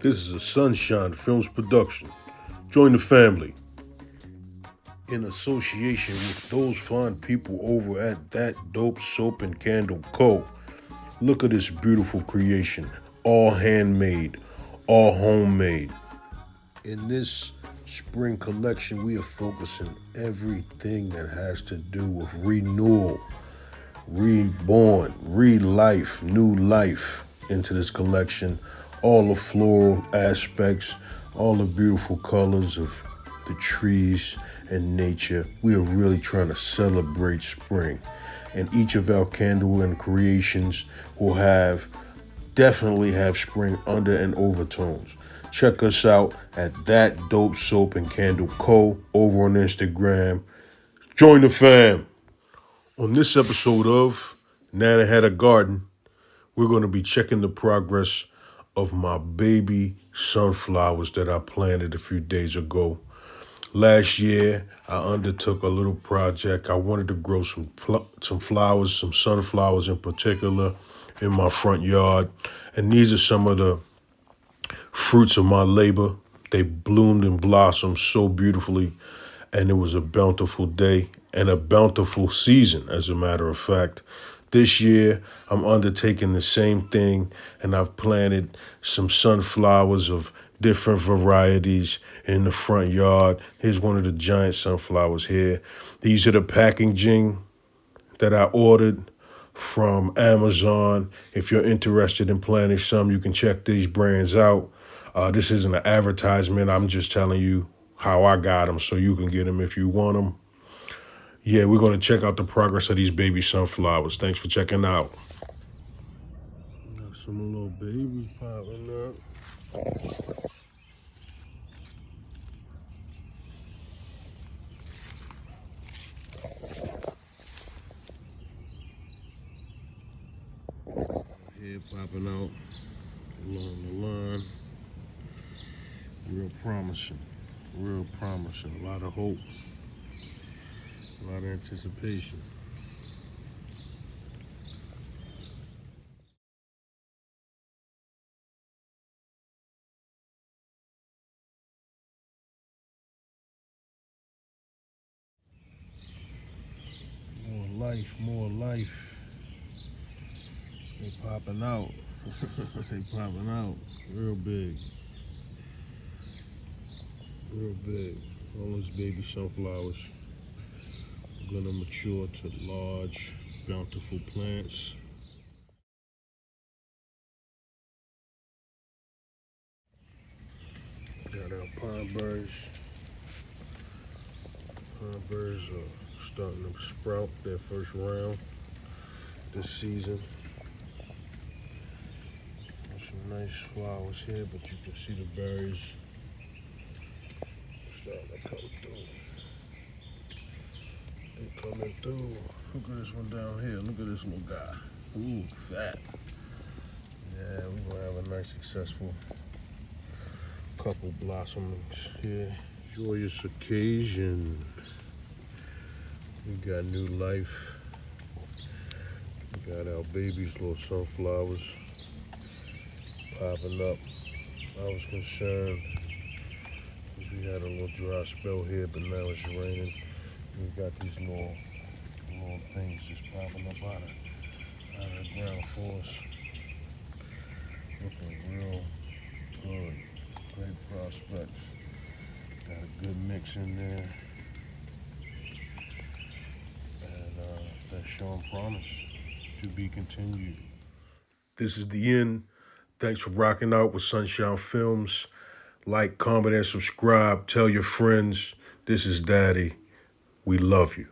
This is a Sunshine Films production. Join the family. In association with those fine people over at That Dope Soap and Candle Co. Look at this beautiful creation. All handmade, all homemade. In this spring collection, we are focusing everything that has to do with renewal, reborn, re-life, new life into this collection. All the floral aspects, all the beautiful colors of the trees and nature. We are really trying to celebrate spring. And each of our candle and creations will definitely have spring under and overtones. Check us out at That Dope Soap and Candle Co. over on Instagram. Join the fam. On this episode of Nana Had a Garden, we're going to be checking the progress of my baby sunflowers that I planted a few days ago. Last year, I undertook a little project. I wanted to grow some flowers, some sunflowers in particular, in my front yard. And these are some of the fruits of my labor. They bloomed and blossomed so beautifully. And it was a bountiful day and a bountiful season, as a matter of fact. This year, I'm undertaking the same thing, and I've planted some sunflowers of different varieties in the front yard. Here's one of the giant sunflowers here. These are the packaging that I ordered from Amazon. If you're interested in planting some, you can check these brands out. This isn't an advertisement. I'm just telling you how I got them so you can get them if you want them. Yeah, we're going to check out the progress of these baby sunflowers. Thanks for checking out. Got some little babies popping up. Head popping out along the line. Real promising. Real promising. A lot of hope. A lot of anticipation. More life. They popping out. They popping out. Real big. Real big. All those baby sunflowers are gonna mature to large, bountiful plants. Got our pine berries. Pine berries are starting to sprout their first round this season. There's some nice flowers here, but you can see the berries starting to come through. They coming through. Look at this one down here. Look at this little guy. Ooh, fat. Yeah, we're gonna have a nice, successful couple blossomings here. Joyous occasion. We got new life. We got our baby's little sunflowers popping up. I was concerned because we had a little dry spell here, but now it's raining. We got these little things just popping up out of the ground for us. Looking real good. Great prospects. Got a good mix in there. And that's showing promise to be continued. This is the end. Thanks for rocking out with Sunshine Films. Like, comment, and subscribe. Tell your friends. This is Daddy. We love you.